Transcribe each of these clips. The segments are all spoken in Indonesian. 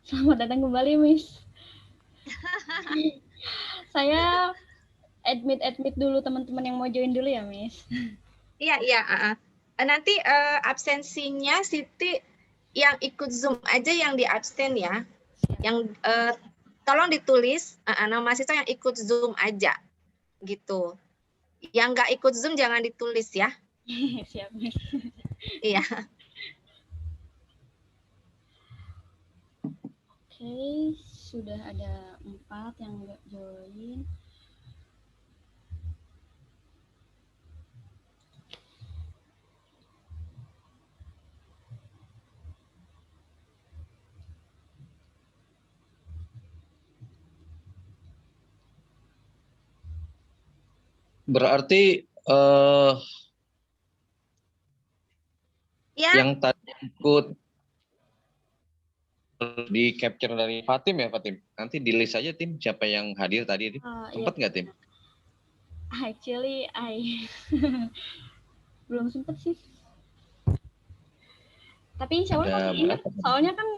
Selamat datang kembali, Miss. Saya admit dulu teman-teman yang mau join dulu ya, Miss. Iya. Nanti absensinya Siti yang ikut Zoom aja yang di absen ya. Yang tolong ditulis nama mahasiswa yang ikut Zoom aja gitu. Yang nggak ikut Zoom jangan ditulis ya. Siap, Miss. Iya. Oke, sudah ada 4 yang nggak join. Berarti Ya. yang tadi ikut di capture dari Fatim ya, Fatim. Nanti di list aja tim siapa yang hadir tadi. Sempat nggak tim? Actually, belum sempet sih. Tapi insya Allah ingat, soalnya kan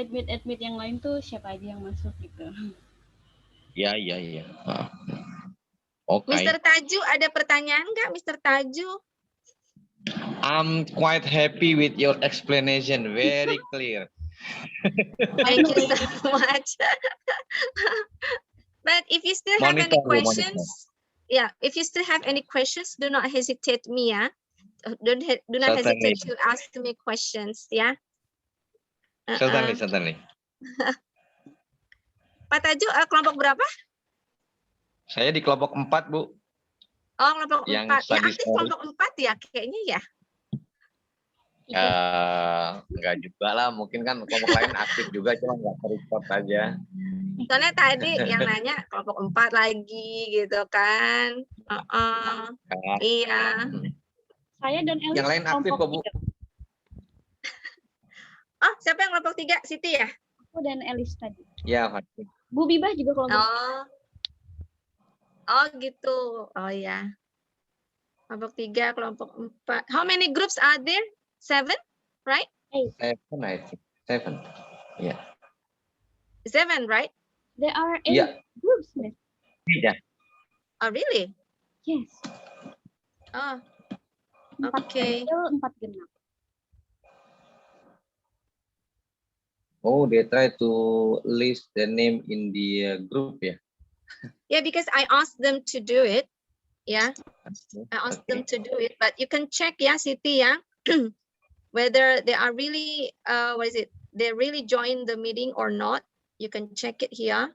admit yang lain tuh siapa aja yang masuk gitu. Iya. Oke. Mr. Taju, ada pertanyaan nggak, Mr. Taju? I'm quite happy with your explanation, very clear. Thank you so much. But if you still have any questions, if you still have any questions, do not hesitate me ya. Do not hesitate to ask me questions ya. Certainly. Pak Taju, kelompok berapa? Saya di kelompok 4, Bu. Oh, kelompok 4. Ya, aktif kelompok 4 ya kayaknya ya. Enggak juga lah, mungkin kan kelompok lain aktif juga, cuma nggak terreport aja. Soalnya tadi yang nanya kelompok 4 lagi gitu kan. Iya. Saya dan Elis yang lain aktif kok, Bu. Oh, siapa yang kelompok 3? Siti ya? Aku dan Elis tadi. Ya, aktif. Bu Bibah juga kelompok. Oh gitu. Oh ya. Kelompok 3, kelompok 4. How many groups are there? 7, right? 7, I think. 7. Yeah. 7, right? There are 8 groups, Miss. Yeah. Oh, really? Yes. Oh. Okay. 4 genap. Oh, they try to list the name in the group ya? Yeah, because I asked them to do it. Yeah, I asked them to do it. But you can check ya, Siti ya, whether they are really, they really join the meeting or not. You can check it here.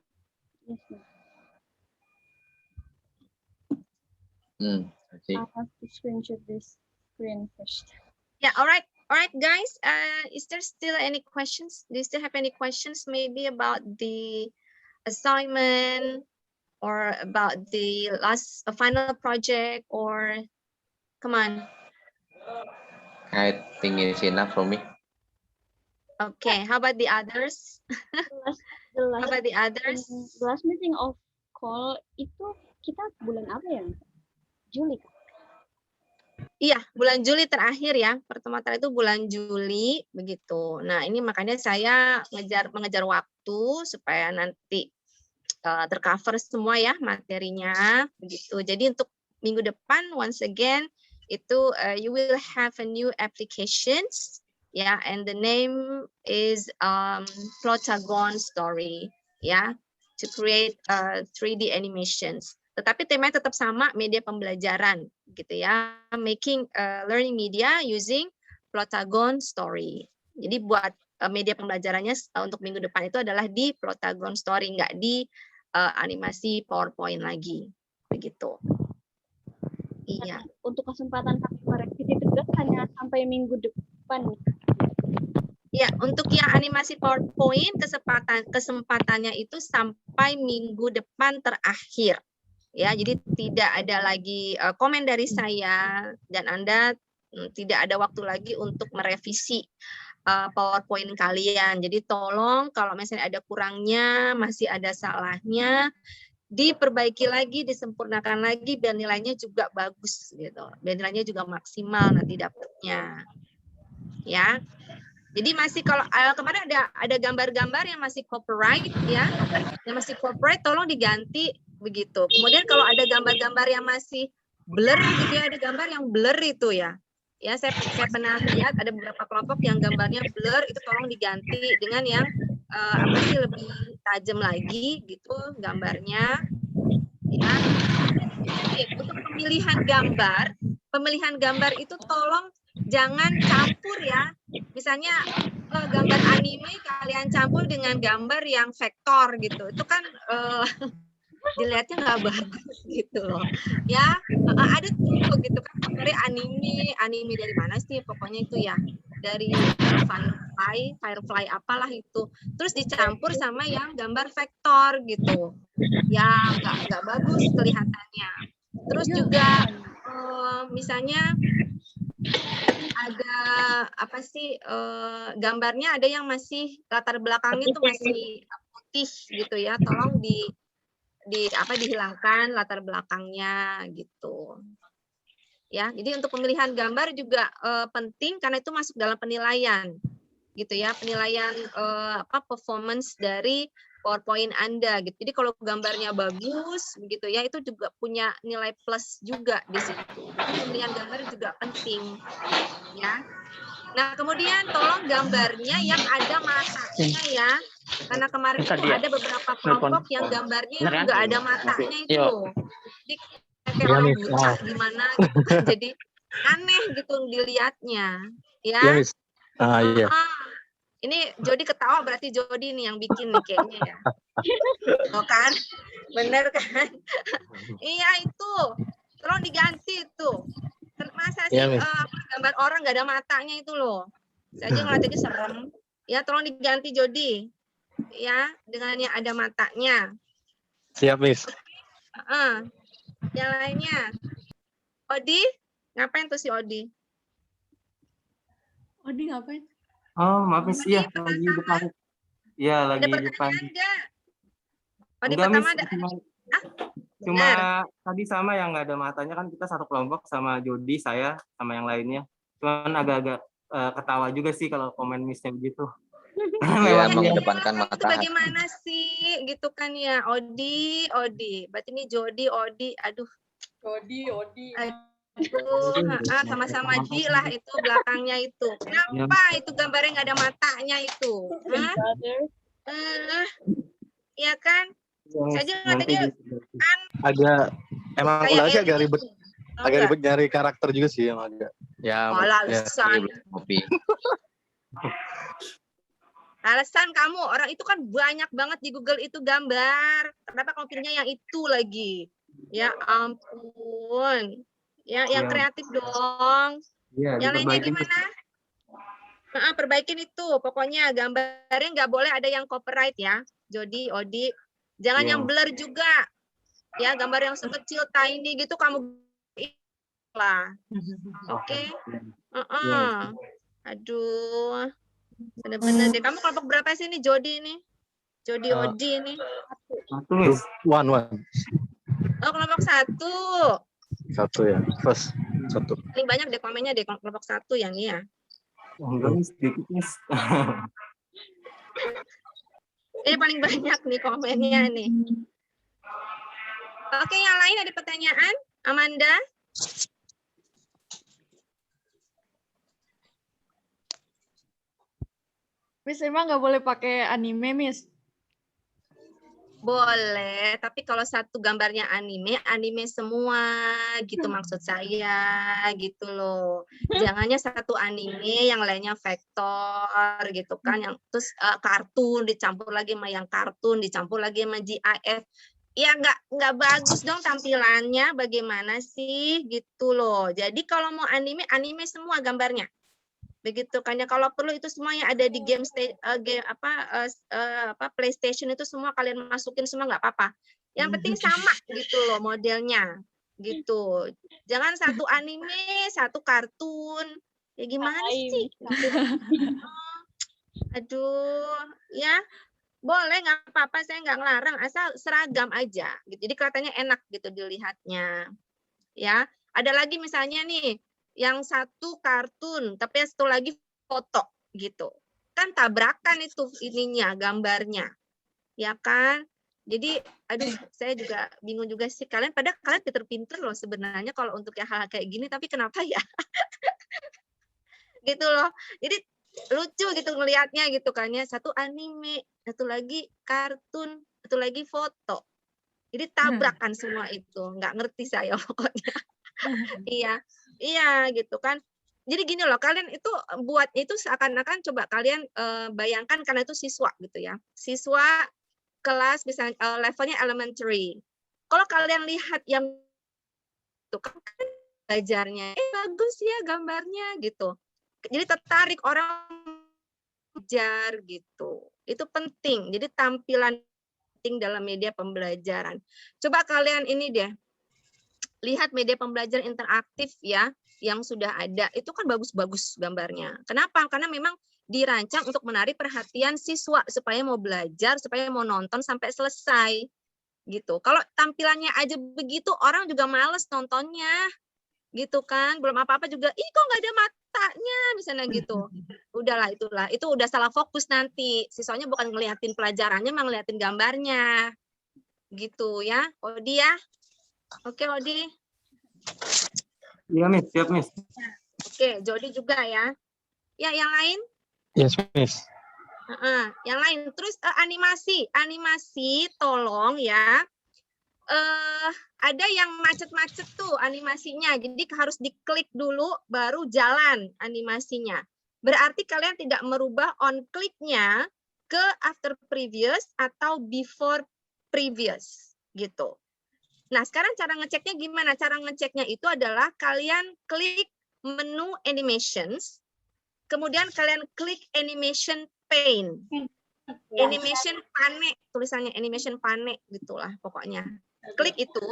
I have to screenshot this screen first. Yeah, all right, guys. Is there still any questions? Do you still have any questions maybe about the assignment or about the final project, or come on? I think it's enough for me. Okay, how about the others? How about the others? The last meeting of call itu kita bulan apa ya? Juli kan? Iya, bulan Juli terakhir ya. Pertemuan terakhir itu bulan Juli begitu. Nah, ini makanya saya mengejar waktu supaya nanti tercover semua ya materinya begitu. Jadi untuk minggu depan once again itu you will have a new applications ya, and the name is Plotagon Story ya, to create 3D animations. Tetapi temanya tetap sama, media pembelajaran gitu ya, making learning media using Plotagon Story. Jadi buat media pembelajarannya untuk minggu depan itu adalah di Plotagon Story, nggak di animasi PowerPoint lagi begitu. Iya. Untuk kesempatan kami merevisi tugas hanya sampai minggu depan. Ya, untuk yang animasi PowerPoint kesempatannya itu sampai minggu depan terakhir. Ya, jadi tidak ada lagi komen dari saya dan Anda tidak ada waktu lagi untuk merevisi PowerPoint kalian. Jadi tolong kalau misalnya ada kurangnya, masih ada salahnya, diperbaiki lagi, disempurnakan lagi biar nilainya juga bagus gitu. Biar nilainya juga maksimal nanti dapatnya. Ya. Jadi masih kalau kemarin ada gambar-gambar yang masih copyright ya, yang masih copyright tolong diganti begitu. Kemudian kalau ada gambar-gambar yang masih blur gitu ya, ada gambar yang blur itu ya. Ya, saya pernah lihat ada beberapa kelompok yang gambarnya blur, itu tolong diganti dengan yang apa sih lebih tajam lagi gitu gambarnya. Ya. Untuk pemilihan gambar itu tolong jangan campur ya. Misalnya gambar anime kalian campur dengan gambar yang vektor gitu. Itu kan dilihatnya nggak bagus gitu loh. Ya, ada tuh gitu kan gambarnya anime dari mana sih pokoknya itu ya. Dari Firefly apalah itu. Terus dicampur sama yang gambar vektor gitu. Ya, nggak bagus kelihatannya. Terus juga misalnya ada apa sih gambarnya ada yang masih latar belakangnya itu masih putih gitu ya, tolong dihilangkan latar belakangnya gitu ya. Jadi untuk pemilihan gambar juga penting karena itu masuk dalam penilaian gitu ya, penilaian performance dari PowerPoint Anda gitu. Jadi kalau gambarnya bagus begitu ya, itu juga punya nilai plus juga di situ. Jadi pemilihan gambar juga penting ya. Nah, kemudian tolong gambarnya yang ada matanya ya. Karena kemarin itu ada beberapa kelompok yang gambarnya nggak ada matanya itu loh. Jadi kayak orang buta gimana gitu kan. Jadi aneh gitu dilihatnya ya. Iya. Ini Jody ketawa berarti Jody nih yang bikin nih kayaknya ya. Oh kan? Bener kan? Iya itu. Tolong diganti itu. Masa sih gambar orang nggak ada matanya itu loh. Saya aja ngeliat aja serem. Ya tolong diganti Jody. Ya dengan yang ada matanya. Siap, Miss. Yang lainnya. Odi? Ngapain tuh si Odi? Odi ngapain? Oh, maaf Miss, ya lagi depan. Iya, lagi ada depan. Enggak? Odi Enggak, pertama Miss, ada. cuma tadi sama yang nggak ada matanya kan kita satu kelompok sama Jody, saya sama yang lainnya. Cuman agak-agak ketawa juga sih kalau komen Miss-nya begitu. Iya, mengedepankan mata hati. Bagaimana sih gitu kan ya, Odi. Berarti ini Jody, Odi. Aduh. Odi. Sama-sama Di lah itu belakangnya itu. Kenapa itu gambarnya nggak ada matanya itu? Iya kan? Saja tadi kan emang ulangnya agak ribet. Agak ribet nyari karakter juga sih yang agak. Ya. Alasan kamu orang itu kan banyak banget di Google itu gambar. Kenapa kamu pilihnya yang itu lagi? Ya ampun. Ya, yang kreatif dong. Ya, yang lainnya gimana? Perbaikin itu. Pokoknya gambarnya nggak boleh ada yang copyright ya. Jody, Odi. Jangan yang blur juga. Ya, gambar yang sekecil tiny gitu kamu lah. Oke. Aduh. Bener-bener deh. Kamu kelompok berapa sih ini Jody ini? Jody Odi ini. One. Oh, kelompok 1. Satu ya, first satu. Paling banyak deh komennya deh kelompok 1 yang ini ya. Enggak, Miss, sedikit, Miss. Ini paling banyak nih komennya nih. Oke, yang lain ada pertanyaan? Amanda? Miss, emang nggak boleh pakai anime, Miss? Boleh, tapi kalau satu gambarnya anime semua gitu maksud saya gitu loh. Jangannya satu anime, yang lainnya vektor gitu kan, yang terus kartun dicampur lagi sama yang kartun, dicampur lagi sama GIF. Ya nggak bagus dong tampilannya, bagaimana sih gitu loh. Jadi kalau mau anime semua gambarnya. Begitu kan ya, kalau perlu itu semuanya ada di PlayStation itu semua kalian masukin semua nggak apa-apa. Yang penting sama gitu loh modelnya gitu. Jangan satu anime, satu kartun. Ya gimana sih? Aduh, ya boleh nggak apa-apa, saya nggak ngelarang asal seragam aja. Gitu. Jadi kelihatannya enak gitu dilihatnya. Ya, ada lagi misalnya nih. Yang satu kartun, tapi yang satu lagi foto. gitu. Kan tabrakan itu ininya, gambarnya. Ya kan? Jadi, aduh, saya juga bingung juga sih. Kalian pinter-pinter loh sebenarnya kalau untuk hal-hal kayak gini, tapi kenapa ya? Gitu loh. Jadi lucu gitu ngelihatnya gitu kan ya. Satu anime, satu lagi kartun, satu lagi foto. Jadi tabrakan semua itu. Nggak ngerti saya pokoknya. Iya. Iya gitu kan. Jadi gini loh, kalian itu buat itu seakan-akan coba kalian bayangkan karena itu siswa gitu ya. Siswa kelas misalnya levelnya elementary. Kalau kalian lihat yang itu kan belajarnya, bagus ya gambarnya gitu. Jadi tertarik orang belajar gitu. Itu penting. Jadi tampilan penting dalam media pembelajaran. Coba kalian ini deh, lihat media pembelajaran interaktif ya, yang sudah ada. Itu kan bagus-bagus gambarnya. Kenapa? Karena memang dirancang untuk menarik perhatian siswa supaya mau belajar, supaya mau nonton sampai selesai. Gitu. Kalau tampilannya aja begitu, orang juga males nontonnya. Gitu kan. Belum apa-apa juga, ih kok nggak ada matanya, misalnya gitu. Udahlah, itulah. Itu udah salah fokus nanti. Siswanya bukan ngeliatin pelajarannya, malah ngeliatin gambarnya. Gitu ya. Odi ya. Oke, Odi. Iya, Miss. Siap, Miss. Oke, Jody juga ya. Ya, yang lain? Yes, Miss. Yang lain. Terus animasi tolong ya. Ada yang macet-macet tuh animasinya. Jadi harus diklik dulu baru jalan animasinya. Berarti kalian tidak merubah on click-nya ke after previous atau before previous gitu. Nah, sekarang cara ngeceknya gimana? Cara ngeceknya itu adalah kalian klik menu animations, kemudian kalian klik animation pane. Animation pane, tulisannya animation pane gitulah pokoknya. Klik itu,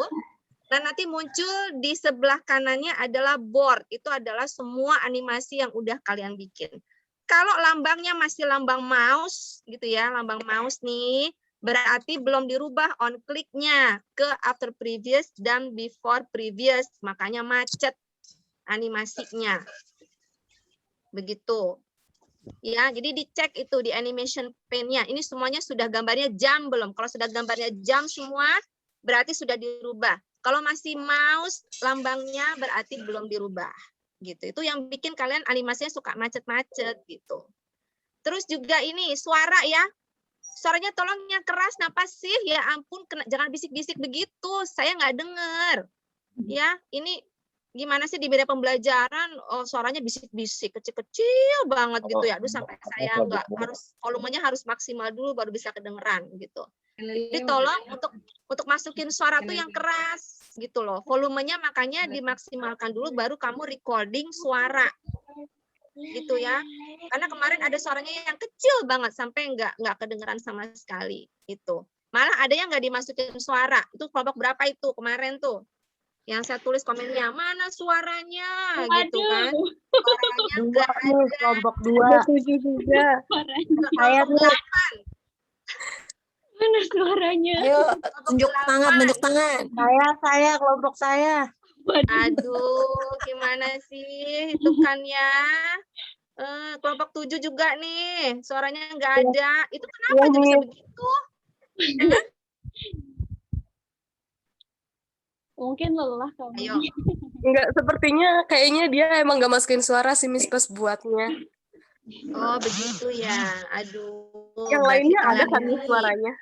dan nanti muncul di sebelah kanannya adalah board. Itu adalah semua animasi yang udah kalian bikin. Kalau lambangnya masih lambang mouse gitu ya, lambang mouse nih, berarti belum dirubah on click-nya ke after previous dan before previous, makanya macet animasinya. Begitu. Ya, jadi dicek itu di animation pane-nya. Ini semuanya sudah gambarnya jam belum? Kalau sudah gambarnya jam semua, berarti sudah dirubah. Kalau masih mouse lambangnya berarti belum dirubah. Gitu. Itu yang bikin kalian animasinya suka macet-macet gitu. Terus juga ini suara ya. Suaranya tolong yang keras, kenapa sih? Ya ampun, jangan bisik-bisik begitu. Saya nggak dengar. Ya, ini gimana sih di media pembelajaran? Oh, suaranya bisik-bisik, kecil-kecil banget gitu ya. Aduh, sampai saya nggak harus volumenya harus maksimal dulu baru bisa kedengeran gitu. Jadi tolong untuk masukin suara tuh yang keras gitu loh. Volumenya makanya dimaksimalkan dulu baru kamu recording suara. Gitu ya, karena kemarin ada suaranya yang kecil banget sampai nggak kedengeran sama sekali itu. Malah ada yang nggak dimasukin suara. Itu kelompok berapa itu kemarin tuh? Yang saya tulis komennya, mana suaranya? Gitu kan? Suaranya nggak ada. Kelompok 2. juga. Saya Kelompok 8. Mana suaranya? Ayo, tunjuk tangan. Saya, kelompok saya. Aduh, gimana sih? Itu kan ya. Kelompok 7 juga nih, suaranya nggak ada. Itu kenapa bisa begitu? Mungkin lelah kamu. Ayo. Enggak, sepertinya kayaknya dia emang nggak masukin suara sih Miss pas buatnya. Oh, begitu ya. Aduh. Yang lainnya ada kan suaranya?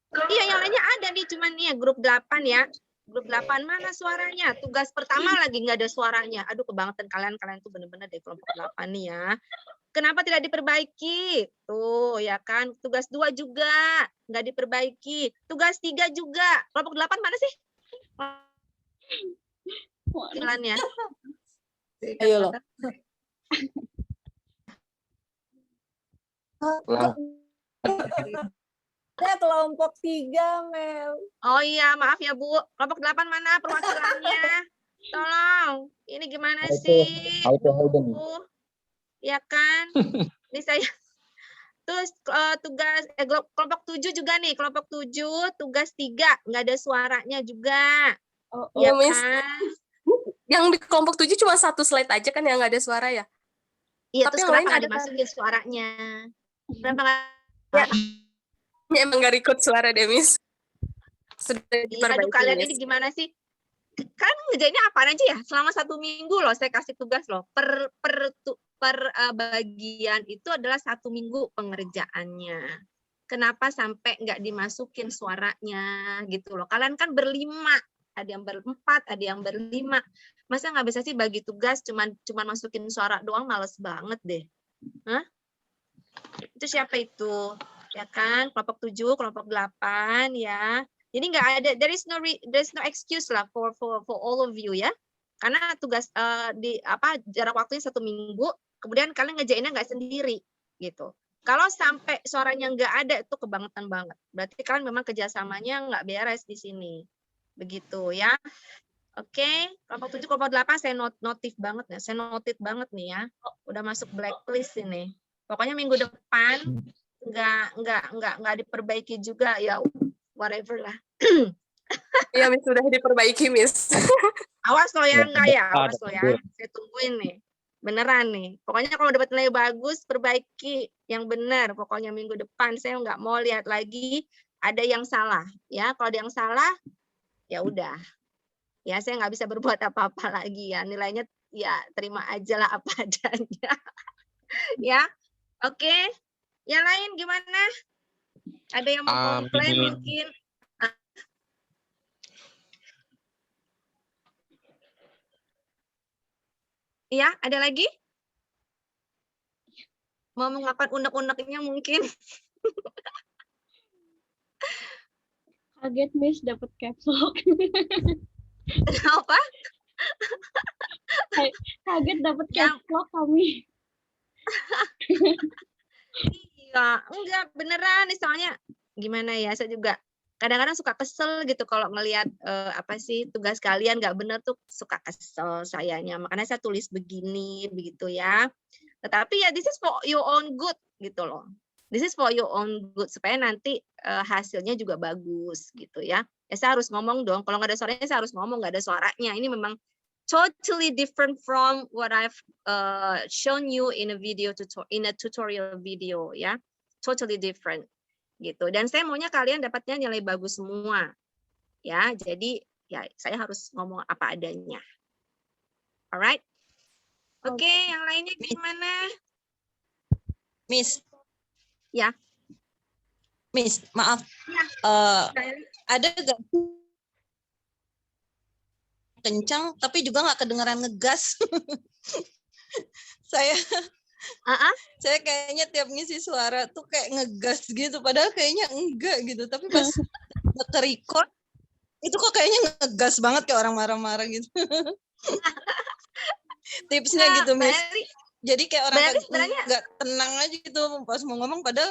Iya, yang lainnya ada nih, cuman nih grup 8 ya. Grup 8 mana suaranya? Tugas pertama lagi nggak ada suaranya. Aduh, kebangetan kalian tuh bener-bener dari kelompok 8 nih ya. Kenapa tidak diperbaiki? Tuh, ya kan. Tugas 2 juga nggak diperbaiki. Tugas 3 juga. Kelompok 8 mana sih? Jalannya. Ayo loh. Saya kelompok 3, Mel. Oh iya, maaf ya Bu. Kelompok 8 mana perwakilannya? Tolong. Ini gimana sih? Ya kan? Ini saya. Terus tugas kelompok 7 juga nih. Kelompok 7, tugas 3. Nggak ada suaranya juga. Oh, ya Miss. kan? Yang di kelompok 7 cuma 1 slide aja kan yang nggak ada suara ya? Iya, Tapi terus yang lain kenapa nggak ada kan? dimasukin suaranya? Kenapa nggak? Ya, ini emang gak record suara deh, Miss. Sudah Iya, aduh diperbaiki, kalian Miss. ini gimana sih? Kan ngerjainnya apaan aja ya? Selama 1 minggu loh saya kasih tugas loh. Per bagian itu adalah 1 minggu pengerjaannya. Kenapa sampai nggak dimasukin suaranya gitu loh? Kalian kan berlima, ada yang berempat, ada yang berlima. Masa nggak bisa sih bagi tugas cuman masukin suara doang, males banget deh. Hah? Itu siapa itu? Ya kan, kelompok 7, kelompok 8 ya. Jadi nggak ada, there is no excuse lah for all of you ya. Karena tugas jarak waktunya 1 minggu, kemudian kalian ngerjainnya nggak sendiri gitu. Kalau sampai suaranya nggak ada itu kebangetan banget. Berarti kalian memang kerjasamanya nggak beres di sini. Begitu ya. Oke, kelompok 7, kelompok 8 saya notif banget ya. Saya notit banget nih ya. Udah masuk blacklist ini. Pokoknya minggu depan nggak diperbaiki juga ya, whatever lah. Iya, Miss, sudah diperbaiki, Miss. Awas lo ya, enggak ya, awas lo ya. Saya tungguin nih. Beneran nih. Pokoknya kalau dapat nilai bagus, perbaiki yang benar. Pokoknya minggu depan saya nggak mau lihat lagi ada yang salah. Ya, kalau ada yang salah, ya udah. Ya, saya nggak bisa berbuat apa-apa lagi ya. Nilainya ya terima aja lah apa adanya. Ya, oke. Yang lain gimana? Ada yang mau komplain mungkin? Iya, ada lagi? Mau mengungkapkan unek-uneknya mungkin? Kaget Miss dapat caps lock. Kenapa? Kaget dapat Yang- caps lock kami. Iya, enggak beneran nih soalnya gimana ya, saya juga kadang-kadang suka kesel gitu kalau ngelihat tugas kalian nggak bener tuh, suka kesel sayanya, makanya saya tulis begini begitu ya. Tetapi ya this is for your own good gitu loh, this is for your own good supaya nanti hasilnya juga bagus gitu ya. Ya saya harus ngomong dong, kalau nggak ada suaranya saya harus ngomong, nggak ada suaranya ini memang totally different from what I've shown you in a tutorial video ya, totally different gitu. Dan saya maunya kalian dapatnya nilai bagus semua ya, jadi ya saya harus ngomong apa adanya. Alright, oke, yang lainnya gimana? Miss. Ya. Miss, maaf. Ya. Ada gak kencang tapi juga nggak kedengeran ngegas? saya kayaknya tiap ngisi suara tuh kayak ngegas gitu, padahal kayaknya enggak gitu, tapi pas ke record itu kok kayaknya ngegas banget kayak orang marah-marah gitu. Tipsnya gitu, Miss. Jadi kayak orang nggak tenang aja gitu pas mau ngomong, padahal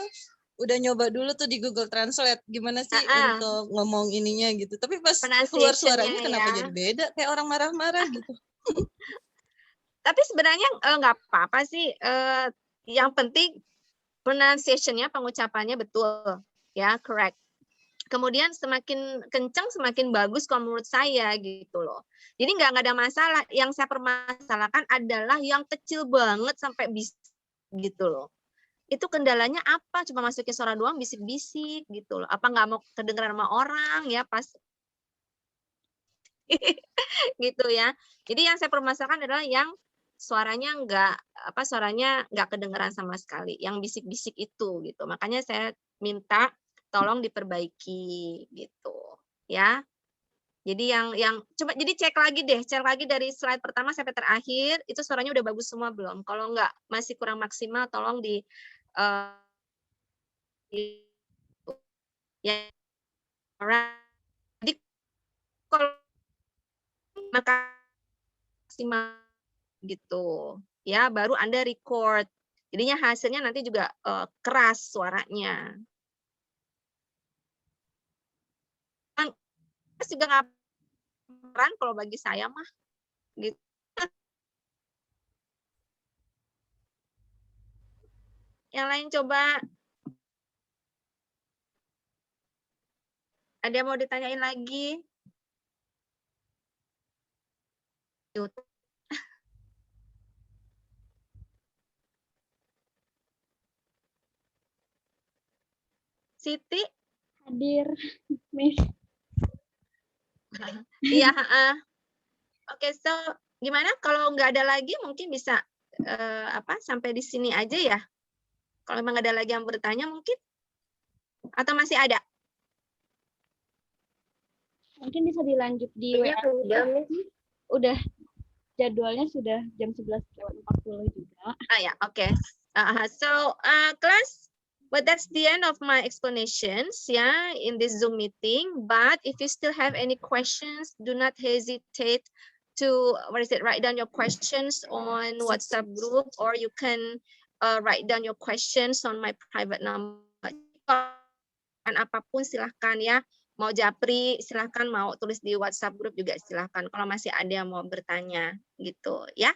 udah nyoba dulu tuh di Google Translate gimana sih untuk ngomong ininya gitu, tapi pas keluar suaranya kenapa jadi beda kayak orang marah-marah gitu. Tapi sebenarnya nggak apa-apa sih, yang penting pronunciation-nya, pengucapannya betul ya, correct. Kemudian semakin kencang semakin bagus kalau menurut saya gitu loh. Jadi nggak ada masalah. Yang saya permasalahkan adalah yang kecil banget sampai bisik gitu loh. Itu kendalanya apa? Cuma masukin suara doang, bisik-bisik gitu loh. Apa nggak mau kedengeran sama orang ya pas gitu ya. Jadi yang saya permasalahkan adalah yang suaranya nggak kedengeran sama sekali, yang bisik-bisik itu gitu. Makanya saya minta tolong diperbaiki gitu ya. Jadi yang coba jadi cek lagi dari slide pertama sampai terakhir itu suaranya udah bagus semua belum? Kalau nggak masih kurang maksimal tolong ya. Jadi kalau maksimal gitu ya baru Anda record. Jadinya hasilnya nanti juga keras suaranya. Juga nggak peran kalau bagi saya mah gitu. Yang lain coba, ada yang mau ditanyain lagi? Siti? Hadir, Miss. Iya, Oke, so gimana kalau nggak ada lagi mungkin bisa sampai di sini aja ya. Kalau memang ada lagi yang bertanya mungkin, atau masih ada? Mungkin bisa dilanjut di WA. Udah jadwalnya sudah jam 11:40 juga. Ya, oke. So, class, but that's the end of my explanations, in this Zoom meeting. But if you still have any questions, do not hesitate to write down your questions on WhatsApp group, or you can write down your questions on my private number. Apapun silahkan ya. Mau japri silahkan, mau tulis di WhatsApp group juga silahkan. Kalau masih ada yang mau bertanya gitu ya.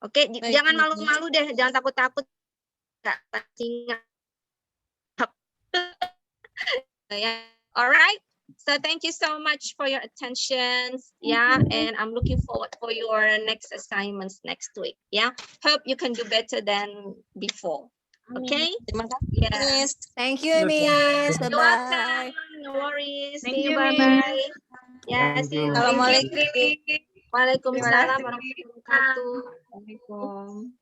Oke, jangan malu-malu deh, jangan takut-takut. Alright, so thank you so much for your attention, and I'm looking forward for your next assignments next week. Hope you can do better than before. Okay, Terima kasih, Miss. Thank you, Miss. You're Bye-bye. welcome. No worries. Thank See you, you, bye. Yeah, Thank see you. you. Assalamualaikum. Waalaikumsalam warahmatullahi wabarakatuh. Assalamualaikum.